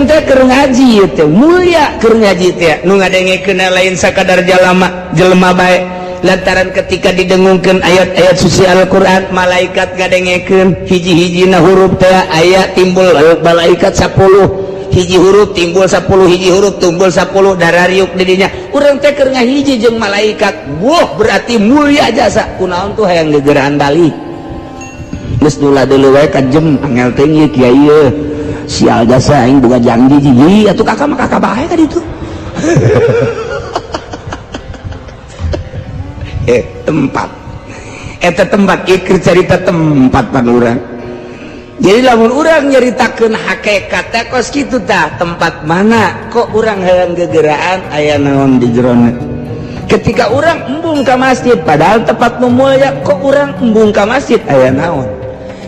teh keur ngaji teh mulia keur ngaji teh nu ngadengekeun lain sakadar jelema bae lantaran ketika didengungkeun ayat-ayat suci Al-Qur'an malaikat ngadengekeun hiji-hijina huruf teh aya timbul malaikat 10 hiji huruf timbul 10 hiji huruf timbul 10 darariuk di dinya urang teh keur ngahiji jeung malaikat berarti mulia jasa kunaon tuh hayang gegeraan balik geus dula deuleu wae kajem angel teh ieu kiai ieu sial jasa aing boga janji jiji atuh kakak mah kakak bae ka ditu tempat eta tempat ieu cerita tempat pan urang jadi lamun urang nyaritakeun hakikat teh kos kitu tah tempat mana kok urang hayang gegeraan aya naon di jerona ketika urang embung ka masjid padahal tempat nu mulia kok urang embung ka masjid aya naon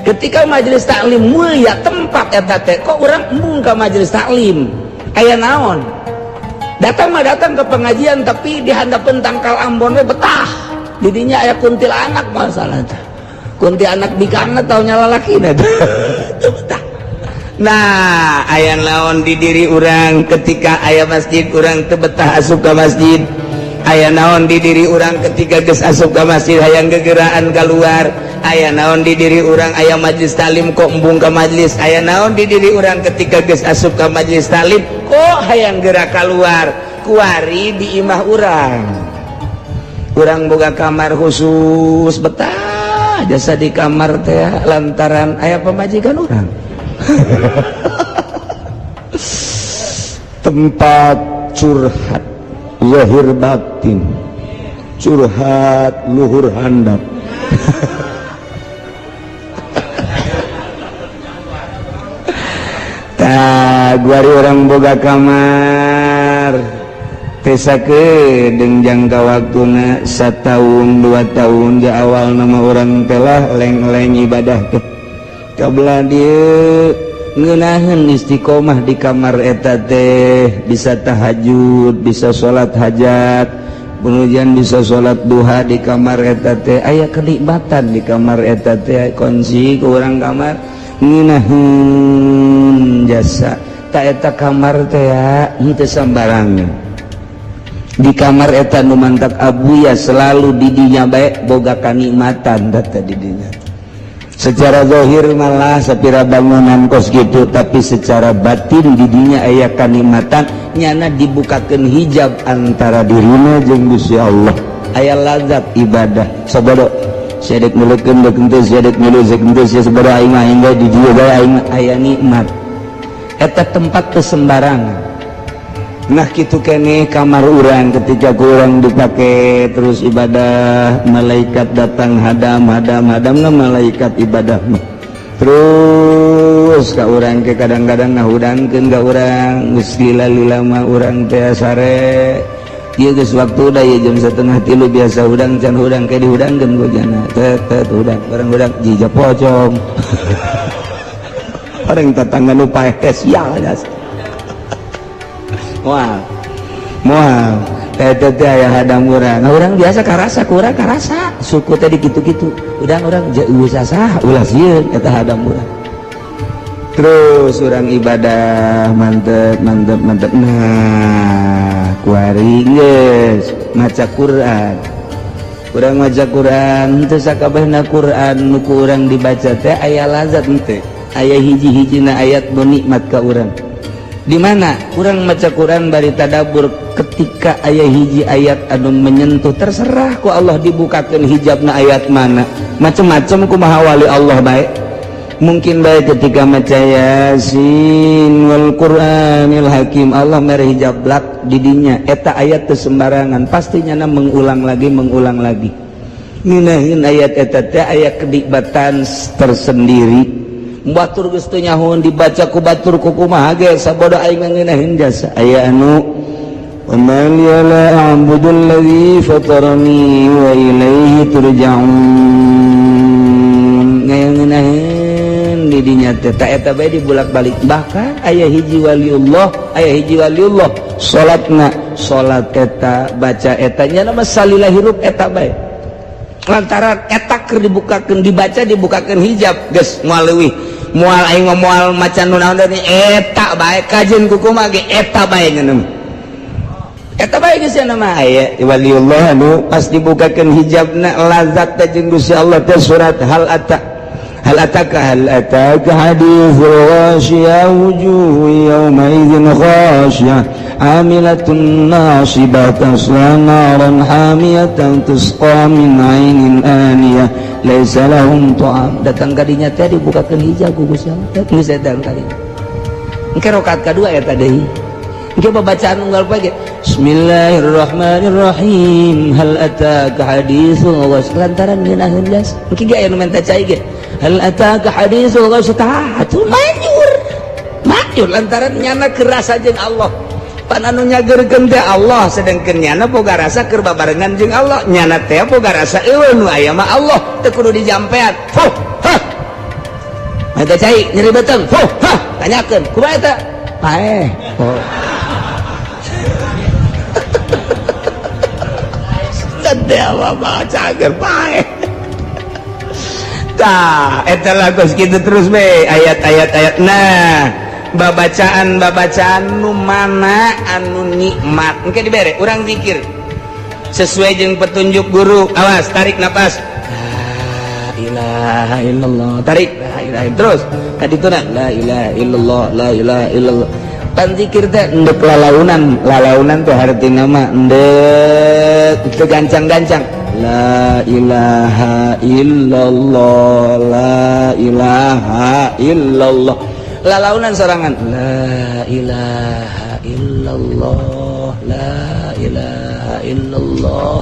ketika majelis taklim mulia tempat eta teh kok urang embung ka majelis taklim aya naon datang mah datang ke pengajian tapi di handapeun tangkal Ambon we betah didinya aya kuntilanak masalah teh kuntilanak bikana taunya lalakina betah nah aya naon di diri urang ketika aya masjid urang teu betah asup ka masjid aya naon di diri urang ketika geus asup ka masjid hayang gegeraan keluar aya naon di diri urang aya majelis talim kok embung ka majelis aya naon di diri urang ketika geus asup ka majelis talim kok hayang gerak keluar kuari di imah urang boga kamar khusus betah jasa di kamar teh lantaran aya pamajikan urang tempat curhat zahir batin curhat luhur handap guari orang boga kamar tesakeun jangka waktuna 1 tahun 2 tahun di awal nama orang telah leng-leng ibadah teh kabelah dieu ngeunaheun istiqomah di kamar eta teh bisa tahajud bisa salat hajat kemudian bisa salat duha di kamar eta teh aya kenikmatan di kamar eta teh kunci ke urang kamar ngeunaheun jasa ta eta kamar teh henteu sambarangan di kamar eta nu mantak abuya selalu di dinya bae boga kanikmatan data di dinya secara zahir malah sapira bangunan kos gitu tapi secara batin di dinya aya kanikmatan nyana dibukakeun hijab antara dirina jeung Gusti Allah aya lazat ibadah sabada sedek muleukeun deuk teu sedek milu teu sabada aing mah aing di dieu bae aing aya nikmat eta tempat teu sembarangan. Nah gitu kene kamar urang ketika kurang dipakai terus ibadah malaikat datang hadam nah malaikat ibadah terus ka urang ke kadang-kadang ngahudangkeun ka urang geus lila-lila urang teh sare ieu geus waktu da ieu jam 2:30 biasa hudang can hudang ke dihudangkeun ku jana tet hudang bareng hudang jija pocong orang tetangga nu paeh sial jas moal teh aya hadang urang urang biasa karasa kurang karasa suku teh dikitu-kitu udang urang usah sah ulah sieun eta hadang urang terus urang ibadah mantep nah kuari geus maca Quran urang maca Quran teu sakabehna Quran nu ku urang dibaca teh aya lazat teh aya hiji-hijina ayat nu nikmat ka urang di mana kurang maca Quran bari tadabur ketika aya hiji ayat anu menyentuh terserah ku Allah dibukakeun hijabna ayat mana macam-macam kumaha wali Allah bae mungkin bae ketika maca Yasin wal Qur'anil Hakim Allah mere hijab blak di dinya eta ayat teu sembarangan pastinya mengulang lagi minahin ayat eta teh aya kenikmatan tersendiri batur geus teu nyahoon dibaca ku batur ku kumaha ge sabada aing ngeunaheun jasa aya anu amal ya la a'budul ladzi fatarani wa ilaihi turja'un ngeunaheun di dinya teh ta eta bae dibulak-balik bahkan aya hiji waliullah salatna salat eta baca eta nya nama salilah hirup eta bae lantaran eta keur dibukakeun dibaca dibukakeun hijab geus moal leuwih moal aing moal macan nu naon teh eta bae kajen kukumaha ge eta bae ngeuneum eta bae geus nama aya waliullah anu pas dibukakeun hijabna lazat teh jeung Gusti Allah teh surat hal ataka hadithul ghasyiyah wujuhun yawma idzin khasyiyah amilatun nasibah tasla naran hamiyatan tusqa min 'ainin aniyah laisa lahum ta'am. Datang kadinya teh dibukakeun hijab ku Gusti Allah geus datang kadinya engke rakaat kadua eta deui engke babacaan unggal poe ge bismillahirrahmanirrahim hal ataka hadithul ghasyiyah lantaran ngeunaheun jas engke ge aya nu menta cai ge hal ataka hadithul ghasyiyah majur lantaran nyana kerasa jeung Allah pan anu nyageurkeun teh Allah sedengkeun nyana boga rasa keur babarengan jeung Allah nyana teh boga rasa eueuh nu aya mah Allah teu kudu dijampean eta cai nyeri beuteung tanyakeun kumaha eta paeh dewa baca keur paeh tah eta lagos kitu terus be ayat-ayat nah babacaan nu mana anu nikmat engke dibere urang zikir sesuai jeung petunjuk guru awas tarik napas la ilaha illallah tarik la ilaha terus kadituna la ilaha illallah la ilaha illallah pan zikir teh endek lalaunan teh hartina mah endek teu gancang-gancang la ilaha illallah la ilaha illallah lalaunan sorangan la ilaha illallah la ilaha illallah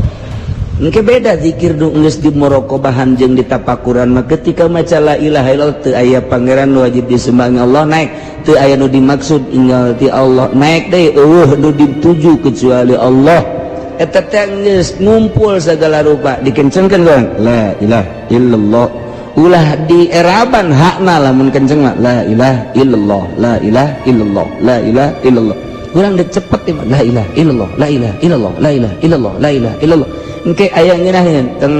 engke beda zikir nu geus dimorokobahan jeung ditapakuran mah ketika maca la ilaha illallah teu aya pangeran nu wajib disembah Allah naik teu aya nu dimaksud inggal ti Allah naik deui eueuh nu dituju kecuali Allah eta teh geus ngumpul sagala rupa dikencenkeun kan la ilaha illallah ulah di eraban hakna lamun kenceng mah la ilaha illallah la ilaha illallah la ilaha illallah urang dek cepet teh la ilaha illallah la ilaha illallah la ilaha illallah la ilaha illallah engke aya ngeunaheun teng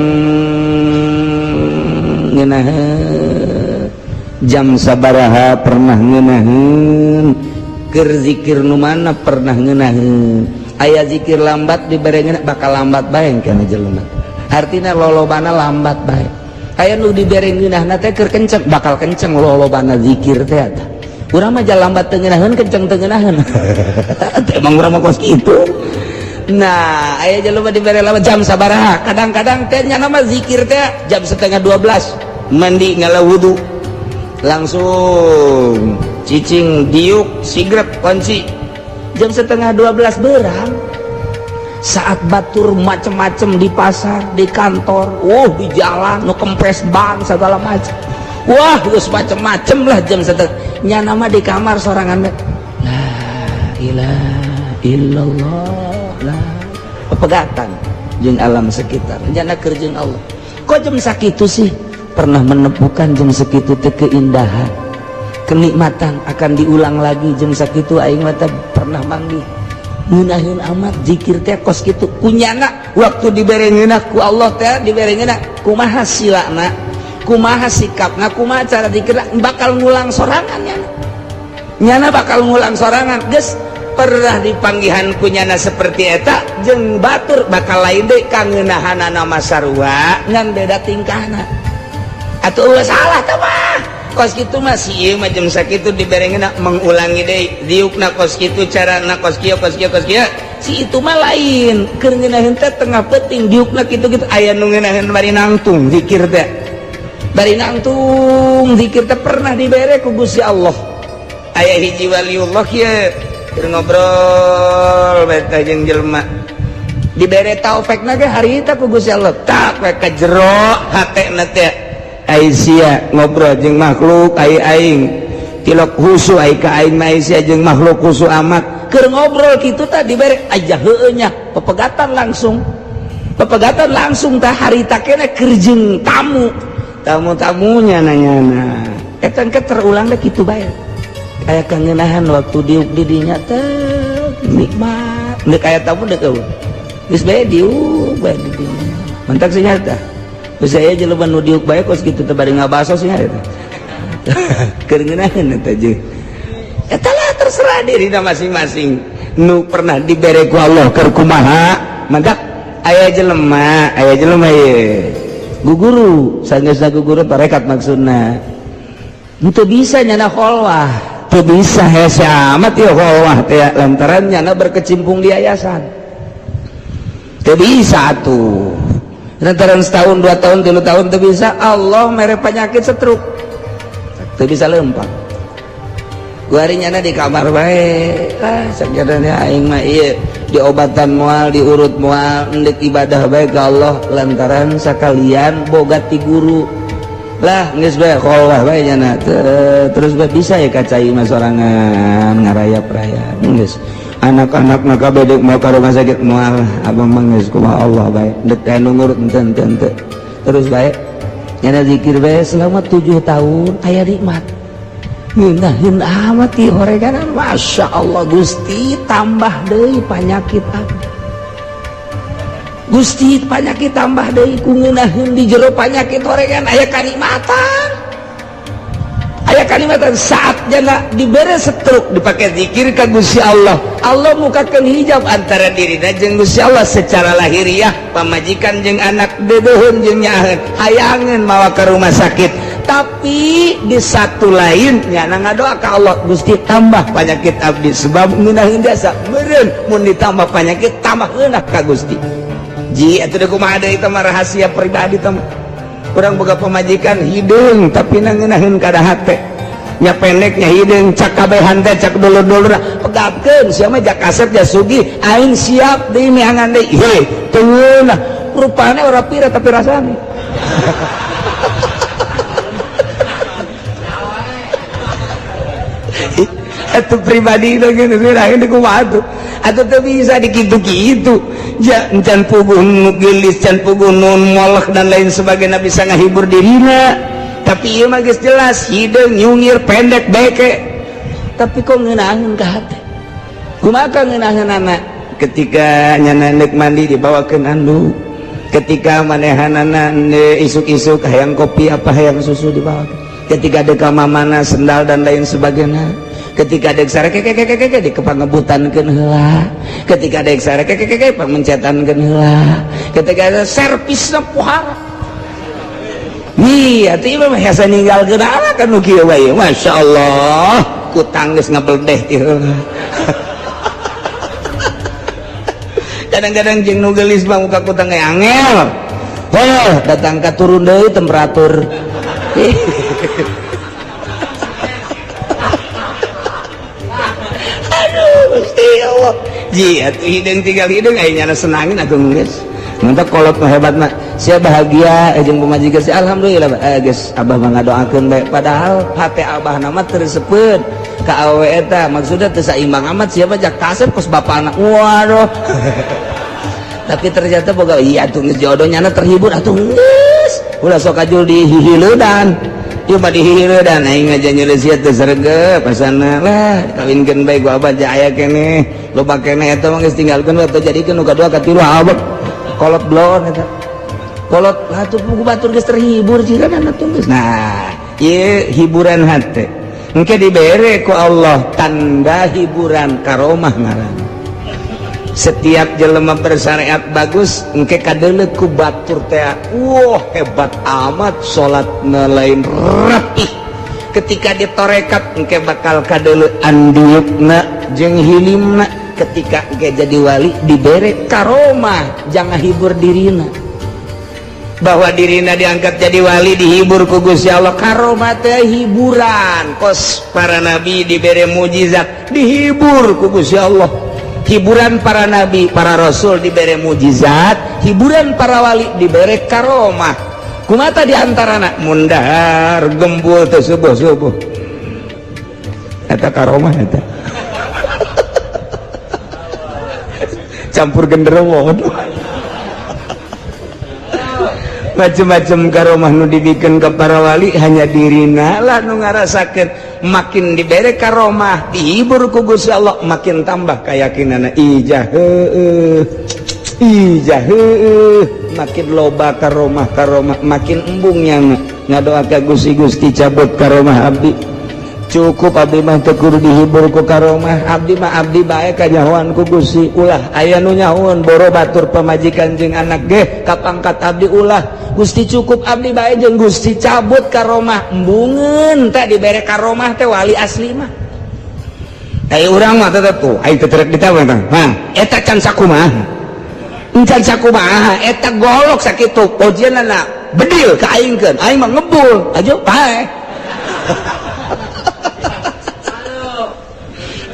ngeunaheun jam sabaraha pernah ngeunaheun keur zikir nu mana pernah ngeunaheun aya zikir lambat dibere ngeunah bakal lambat bae kana jelema artina lolobana lambat bae aya nu dibere ngeunahna teh keur kenceng bakal kenceng lolobana zikir teh eta urang mah lambat teu ngeunaheun kenceng teu ngeunaheun emang urang mah kos kitu. Nah aya jelema dibere lambat jam sabaraha kadang-kadang teh nya nama zikir teh jam 11:30 mandi ngala wudu langsung cicing diuk sigrep kunci jam 11:30 berang saat batur macem-macem di pasar di kantor di jalan nu kempes ban segala macam wah geus macem-macem lah jam 1 nya nama di kamar sorangan la ilaha illallah la pepegatan jeung alam sekitar jana keur jeung Allah kok jam sakitu sih pernah menemukan jam sekitu teh keindahan kenikmatan akan diulang lagi jam sakitu aing mah teh pernah manggih ngeunaheun amat zikir teh kos kitu kunyana waktu dibere ngeunah ku Allah teh dibere ngeunah kumaha silana kumaha sikapna kumaha cara zikirna bakal ngulang sorangan nyana bakal ngulang sorangan geus pernah dipanggihan kunyana seperti eta jeung batur bakal lain deui kangeunahanana mah sarua ngan beda tingkahna atuh salah tah mah kos kitu mah si ieu mah jam sakitu dibere ngeunah mengulangi deui diukna kos kitu carana kos kieu si itu mah lain keur ngeunaheun teh tengah peuting diukna kitu-kitu aya nu ngeunaheun bari nangtung zikir teh bari nangtung zikir teh pernah dibere ku Gusti Allah aya hiji waliullah kieu keur ngobrol beta jeung jelema dibere taufekna ge harita ku Gusti Allah tak we ka jero hatena teh Aisyah ngobrol jeung makhluk aing tilok husu ai ka aing mah Aisyah jeung makhluk husu amat keur ngobrol kitu tah dibere aja heueuh nya pepegatan langsung tah harita keneh keur jeung tamu-tamunya nanyana eta engke terulang deh kitu bae aya kangeunahan waktu diuk di dinya teh nikmat deuk aya tamu deuk eueuh geus bae diuk bae di dinya mantak sia tah geus aya jelema nu diuk bae kos kitu teh bari ngabaso sia eta kerengenahan eta jeung eta lah terserah diri masing-masing nu pernah dibere ku Allah keur kumaha mangga aya jelema ye guguru sageusna guguru tarekat maksudna henteu bisa nyana kholwah teu bisa hese amat ya kholwah teh lantaran nyana berkecimpung di yayasan teu bisa atuh lantaran setahun 2 tahun 3 tahun teu bisa Allah mere penyakit stroke teu bisa leumpang guarinyana di kamar bae sakjadana aing mah ieu diobatan moal diurut moal endek ibadah bae ka Allah lantaran sakalian boga ti guru lah geus bae kholwah bae nyana terus bae bisa ya kacai mah sorangan ngarayap-rayap geus anak-anak kabeh deuk mau ka rumah sakit moal abang mah geus kumaha Allah bae dek anu ngurut ente terus bae nyana zikir bae selama 7 tahun aya nikmat ngeundaheun amat ti horeganan Masya Allah Gusti tambah deui panyakit abdi Gusti panyakit tambah deui ku ngeunaheun di jero panyakit horegan aya kanikmatan saat jana dibere stroke dipake zikir ka Gusti Allah Allah mukakeun hijab antara dirina jeung Gusti Allah secara lahiriah pamajikan jeung anak dedeuheun jeung nyaheun hayangeun mawa ka rumah sakit tapi di satu lain nyana ngadoa ka Allah Gusti tambah penyakit abdi sebab ngeunaheun jasa meureun mun ditambah penyakit tambah eunah ka Gusti ji atuh deuk kumaha deui teh rahasia pribadi teh urang boga pamajikan hideung tapi ngeunaheun kada hate nya pendeknya hideung cak kabehan teh cak dulur-dulur pegapkeun sia mah jak kasep ja sugih aing siap deui miangan deui he teu ngeunah rupana ora pira tapi rasana itu pribadi lagi nusirahin ku matu atau teu bisa dikitu-kitu can puguh gelis can puguh nun molek dan lain sebagainya bisa ngahibur dirina tapi ieu mah geus jelas hideung nyungir pendek beke tapi kok ngeunaheun ka hate kumaha ngeunaheunana ketika nyana neuk mandi dibawakeun anduk ketika manehanana isuk-isuk hayang kopi apa hayang susu dibawakeun ketika deuk ka mamana sendal dan lain sebagainya ketika dek sare keke di kepangebutankeun heula ketika dek sare keke pamencetankeun heula ketika servisna pohara iya teh mah hasa ninggalkeun anak anu kieu bae masyaallah kutang geus ngabledeh ti heula kadang-kadang jeung nu geulis mah muka kutang ge angel datang ka turun deui temperatur Gusti Allah ji atuh hideung tinggal hideung aya nyana senangin atuh geus mantap kolot mah hebat mah sia bahagia jeung pamajikan sia alhamdulillah geus abah mah ngadoakeun bae padahal hate abah nama teureuseupeun ka awewe eta maksudna teu saimbang amat sia mah jak kasep kos bapana waduh tapi ternyata boga iya atuh geus jodohnya terhibur atuh geus ulah sok ajul dihihileudan ieu mah dihihileudan aing aja nyeureus ieu teu sregep pasana lah kawinkeun bae gua abah ja aya keneh loba keneh eta mah geus tinggalkeun atuh jadikeun nu kadua katilu abah kolot blon eta kolot atuh buku batur geus terhibur jiran atuh geus nah ieu hiburan hate engke dibere ku Allah tanda hiburan karomah ngaranna setiap jelema bersyariat bagus engke kadeuleut ku batur teh wah hebat amat salatna lain rapih ketika ditorekat engke bakal kadeuleut andiukna jeung hilimna ketika engke jadi wali dibere karomah jangan hibur dirina bahwa dirina diangkat jadi wali dihibur ku Gusti Allah karomah teh hiburan kos para nabi dibere mujizat dihibur ku Gusti Allah hiburan para nabi, para rasul diberi mujizat, hiburan para wali diberi karomah. Kumata diantarana mundar gembul teh subuh-subuh. Eta karomah eta. Campur genderuwo. Macam-macam karomah nu dibikeun ka para wali hanya dirina lah nu ngarasakeun makin dibere karomah dihibur ku Gusti Allah makin tambah keyakinanna ijah makin loba karomah makin embungnya ngadoakeun Gusti cabut karomah abdi cukup abdi mah teu kudu dihibur ku karomah abdi mah abdi bae kanyahoan ku Gusti ulah aya nu nyahoan boro batur pamajikan jeung anak ge kapangkat abdi ulah Gusti cukup abdi bae jeung Gusti cabut karomah embungeun teh dibere karomah teh wali asli mah aya urang mah tetep tuh ai teu terek ditawar tah nah eta can sakumaha encan sakumaha eta golok sakitu ojeunna bedil ka aingkeun aing mah ngebul ajo bae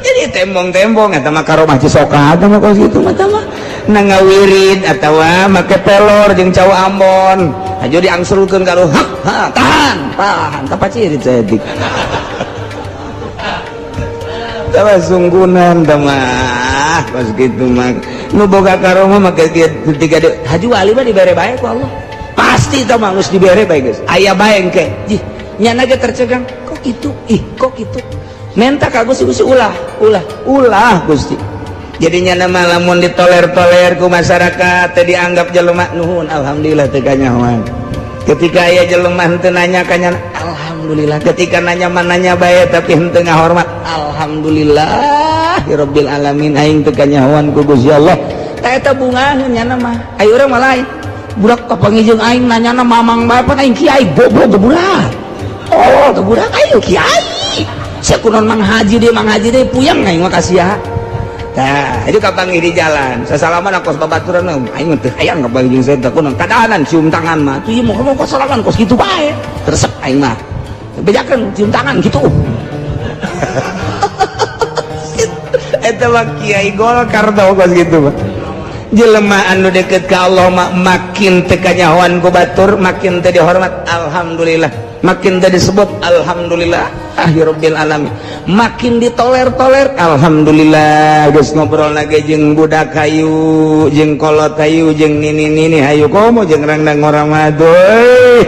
jadi tembong-tembong eta mah karomah Cisoka eta mah kos kitu mah tah mah nangawirid atawa make pelor jeung cawu Ambon ajo diangsulkeun ka ruhak tahan kapacirit saeutik tah sunggunan tah mah kos kitu mah nu boga karomah mah ketika haji wali mah dibere bae ku Allah pasti tah mah geus dibere bae geus aya bae engke nyana ge tercegang kok kitu kok kitu menta ka Gusti ulah Gusti jadinya nama lamun ditoler-toler ku masyarakat teu dianggap jelema nuhun alhamdulillah teu kanyahoan ketika aya jelema henteu nanya kanya alhamdulillah ketika nanya mananya bae tapi henteu ngahormat alhamdulillah rabbil alamin aing teu kanyahoan ku Gusti Allah tah eta bungaheun nya mah aya urang mah lain budak kapangijeng aing nanyana mamang bae pan aing kiai goblok teu budak oh teu budak ayo kiai sakunon mang haji deh puyang aing mah kasia tah itu kapangih di jalan sasalaman kos babaturan aing teh hayang kapangih jeung saya kunon kadahanan cium tangan mah tuh ieu mah kos salaman kos kitu bae resep aing mah bejakeun cium tangan kitu eta mah kiai Golkar tau kos kitu mah jelema anu deket ka Allah mah makin teu kanyahoan ku batur makin teu dihormat alhamdulillah makin teu disebut alhamdulillah rabbil alamin makin ditoler-toler alhamdulillah geus ngobrol lagi jeung budak hayu jeung kolot hayu jeung nini hayu komo jeung rangdang orang madoy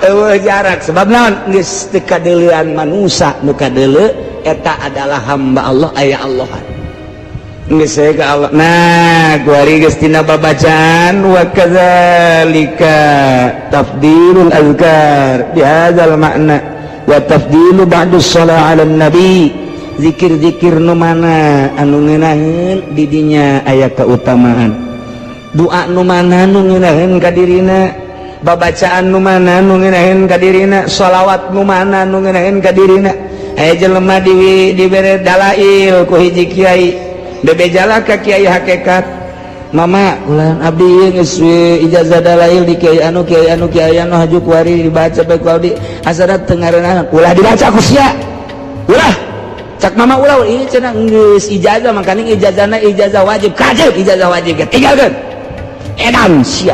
eueuh jarak sebab naon geus teu kadeulean manusia nu kadeuleu eta adalah hamba Allah aya Allahan geus ka Allah nah kuari geus tina babacaan wa kadzalika tafdilul azkar bihadzal makna wa tafdilu ba'dus shalah 'alan nabi zikir-zikir nu mana anu ngeunaheun di dinya aya keutamaan doa nu mana nu ngeunaheun ka dirina babacaan nu mana nu ngeunaheun ka dirina shalawat nu mana nu ngeunaheun ka dirina aya jelema dibere dalail ku hiji kiai bebejala ka kiai hakikat mama ulah abdi geus ijazah dalail di kiai anu haju kuari dibaca bae ku abdi asarat teu ngareunana ulah dibaca ku sia ulah cak mama ulah ieu cenah geus ijazah mangkana ijazahna ijazah wajib kajib ijazah wajib tinggalkeun edan sia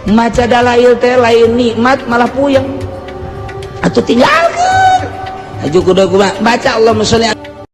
maca dalail teh lain nikmat malah puyeng atuh tinggalkeun aju kudu baca Allahumma sholli